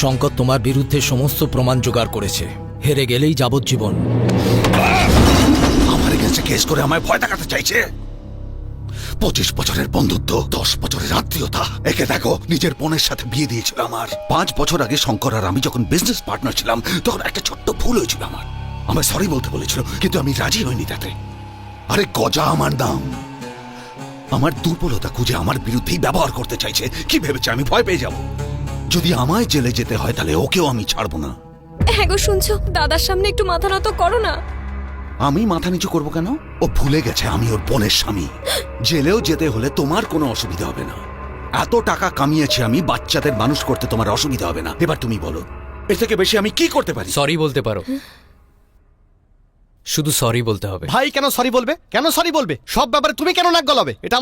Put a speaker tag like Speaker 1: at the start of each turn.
Speaker 1: শঙ্কর তোমার বিরুদ্ধে সমস্ত প্রমাণ জোগাড় করেছে। হেরে গেলেই যাবজ্জীবন।
Speaker 2: আমার কাছে কেস করে আমায় ভয় দেখাতে চাইছে। 25 বছরের বন্ধুত্ব, 10 বছরের আত্মীয়তা। একে দেখো, নিজের বোনের সাথে বিয়ে দিয়েছিল আমার। 5 বছর আগে শঙ্কর আর আমি যখন বিজনেস পার্টনার ছিলাম, তখন একটা ছোট্ট ভুল হয়েছিল আমার। আমায় সরি বলতে বলেছিল, কিন্তু আমি রাজি হইনি তাতে। আরে গজা আমার নাম। আমার দুর্বলতা খুঁজে আমার বিরুদ্ধেই ব্যবহার করতে চাইছে। কি ভেবেছে আমি ভয় পেয়ে যাব? যদি আমায় জেলে যেতে হয় তাহলে ওকেও আমি ছাড়বো না।
Speaker 3: হ্যাঁ গো, শুনছো? দাদার সামনে একটু মাথা নত করো না।
Speaker 2: আমি মাথা নিচু করবো কেন? ও ভুলে গেছে আমি ওর বোনের স্বামী। জেলেও যেতে হলে তোমার কোনো অসুবিধা হবে না। এত টাকা কামিয়েছি আমি, বাচ্চাদের মানুষ করতে তোমার অসুবিধা হবে না। এবার তুমি বলো, এর থেকে বেশি আমি কি করতে পারি?
Speaker 1: সরি বলতে পারো, শুধু সরি বলতে হবে।
Speaker 4: ভাই কেন সরি বলবে? কেন সরি বলবে? সব ব্যাপারে তুমি কেন নাক গলাবে? এটা